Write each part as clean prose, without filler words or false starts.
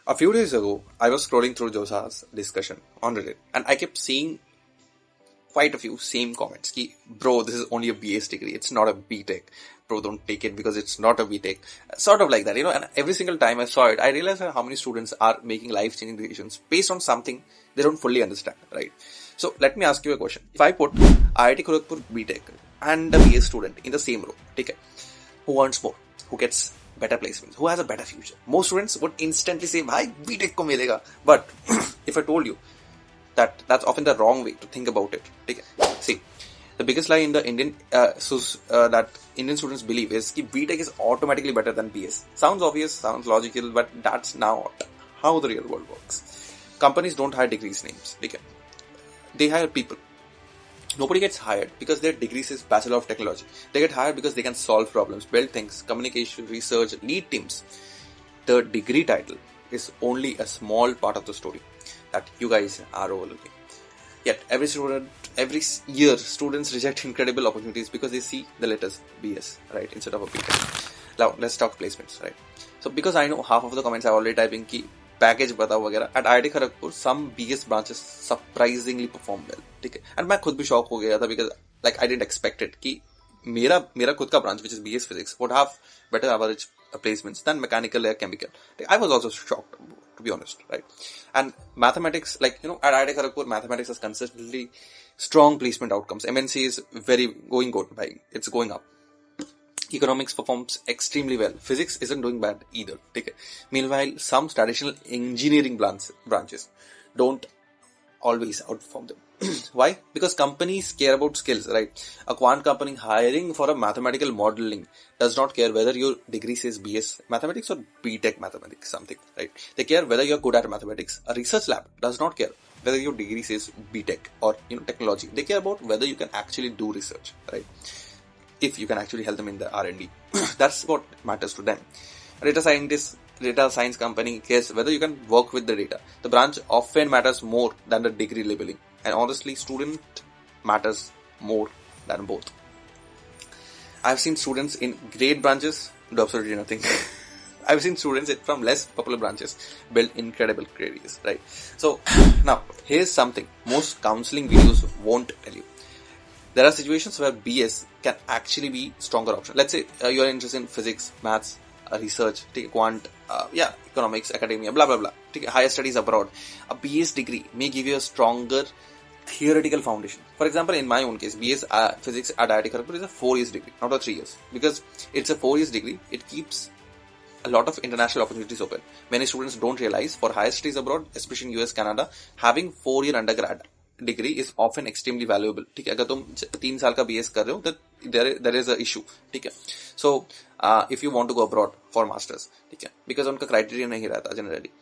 A few days ago, I was scrolling through JoSAA's discussion on Reddit and I kept seeing quite a few same comments. Ki, bro, this is only a BS degree. It's not a BTech. Bro, don't take it because it's not a BTech. Sort of like that, and every single time I saw it, I realized how many students are making life-changing decisions based on something they don't fully understand, right? So let me ask you a question. If I put IIT Kharagpur BTech and a BS student in the same row, okay, who earns more? Who gets better placements? Who has a better future? Most students would instantly say, "Bhai, BTech ko milega." But if I told you that's often the wrong way to think about it. Okay? See, the biggest lie in the that Indian students believe is that BTech is automatically better than BS. Sounds obvious, sounds logical, but that's not how the real world works. Companies don't hire degrees names. Okay? They hire people. Nobody gets hired because their degree says Bachelor of Technology. They get hired because they can solve problems, build things, communication, research, lead teams. The degree title is only a small part of the story that you guys are overlooking. Yet every year, students reject incredible opportunities because they see the letters BS, right, instead of a BTech. Now, let's talk placements, right? So, because I know half of the comments are already typing ki package batao वगैरह. At IIT Kharagpur, some BS branches surprisingly perform well. ठीक है? And मैं खुद भी shock हो गया था because I didn't expect it कि मेरा खुद का branch which is BS Physics would have better average placements than mechanical or chemical. I was also shocked, to be honest, right? And mathematics, at IIT Kharagpur, mathematics has consistently strong placement outcomes. MNC is going good, it's going up. Economics performs extremely well. Physics isn't doing bad either. Okay? Meanwhile, some traditional engineering branches don't always outperform them. Why? Because companies care about skills, right? A quant company hiring for a mathematical modeling does not care whether your degree says BS mathematics or BTech mathematics, something, right? They care whether you're good at mathematics. A research lab does not care whether your degree says BTech or technology. They care about whether you can actually do research, right? If you can actually help them in the R&D. That's what matters to them. Data science company cares whether you can work with the data. The branch often matters more than the degree labeling. And honestly, student matters more than both. I've seen students in great branches do absolutely nothing. I've seen students from less popular branches build incredible careers, right? So, now, here's something most counseling videos won't tell you. There are situations where BS can actually be stronger option. Let's say you are interested in physics, maths, research, quant, economics, academia, blah, blah, blah. Higher studies abroad. A BS degree may give you a stronger theoretical foundation. For example, in my own case, BS Physics at IIT Kharagpur is a 4 years degree, not a 3 years. Because it's a 4 years degree, it keeps a lot of international opportunities open. Many students don't realize for higher studies abroad, especially in US, Canada, having 4-year undergrad degree is often extremely valuable. ठीक है, अगर तुम 3 साल का BS कर रहे हो, then there is a issue. ठीक है, so if you want to go abroad for masters, ठीक है, because उनका criteria नहीं रहता generally.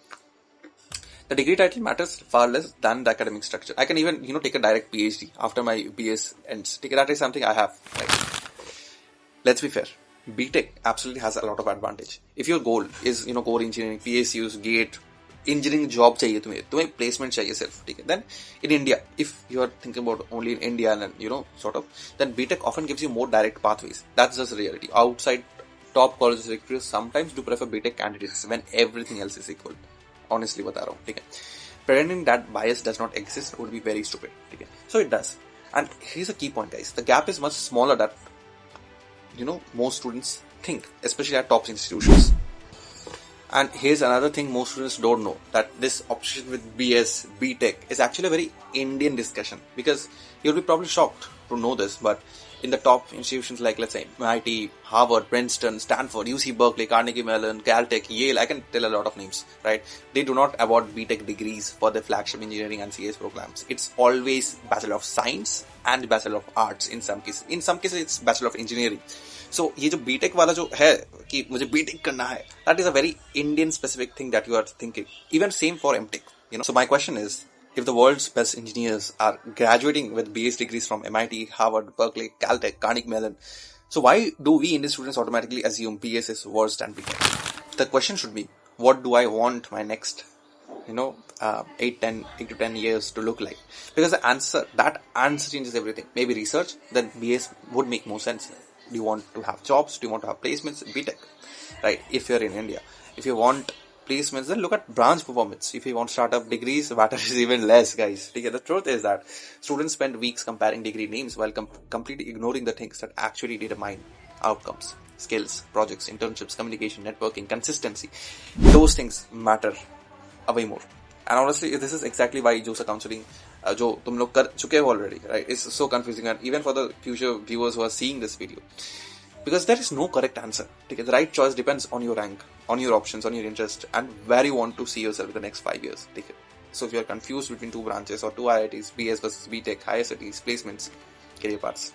The degree title matters far less than the academic structure. I can even take a direct PhD after my BS ends. ठीक है, that is something I have. Right? Let's be fair. BTech absolutely has a lot of advantage. If your goal is core engineering, PSUs, GATE, engineering job चाहिए तुम्हें placement चाहिए सिर्फ, ठीक है? Then in India, if you are thinking about only in India and then BTech often gives you more direct pathways. That's just reality. Outside top colleges, recruiters sometimes do prefer BTech candidates when everything else is equal. Honestly बता रहा हूँ, ठीक है? Pretending that bias does not exist would be very stupid, ठीक है? So it does. And here's a key point, guys. The gap is much smaller than most students think, especially at top institutions. And here's another thing most students don't know, that this obsession with BS, BTech is actually a very Indian discussion, because you'll be probably shocked to know this, but in the top institutions like, let's say, MIT, Harvard, Princeton, Stanford, UC Berkeley, Carnegie Mellon, Caltech, Yale, I can tell a lot of names, right? They do not award BTech degrees for their flagship engineering and CS programs. It's always Bachelor of Science and Bachelor of Arts in some cases. In some cases, it's Bachelor of Engineering. So, ये जो BTech वाला जो है कि मुझे BTech करना है, that is a very Indian specific thing that you are thinking. Even same for MTech. So my question is, if the world's best engineers are graduating with BS degrees from MIT, Harvard, Berkeley, Caltech, Carnegie Mellon, so why do we Indian students automatically assume BS is worse than BTech? The question should be, what do I want my next 8 to 10 years to look like? Because that answer changes everything. Maybe research, then BS would make more sense. Do you want to have jobs? Do you want to have placements? BTech, right? If you're in India. If you want placements, then look at branch performance. If you want startup degrees, matter is even less, guys. Okay, the truth is that students spend weeks comparing degree names while completely ignoring the things that actually determine outcomes, skills, projects, internships, communication, networking, consistency. Those things matter way more. And honestly, this is exactly why JoSAA counseling, जो तुम लोग कर चुके हो already, right? It's so confusing, and even for the future viewers who are seeing this video. Because there is no correct answer. Okay? The right choice depends on your rank, on your options, on your interest, and where you want to see yourself in the next 5 years. Okay? So if you are confused between 2 branches or 2 IITs, BS versus BTech, higher studies, placements, career paths,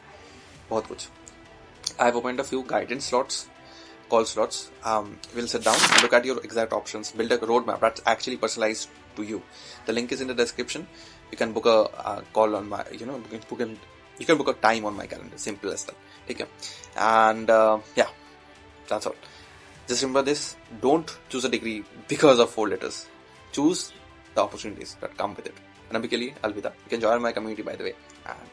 बहुत कुछ. I have opened a few guidance slots, call slots. We'll sit down, look at your exact options, build a roadmap that's actually personalized to you. The link is in the description. You can book a call on my, you can book a time on my calendar. Simple as that. Okay. And yeah, that's all. Just remember this: don't choose a degree because of 4 letters. Choose the opportunities that come with it. And abhi ke liye, alvida. You can join my community, by the way. And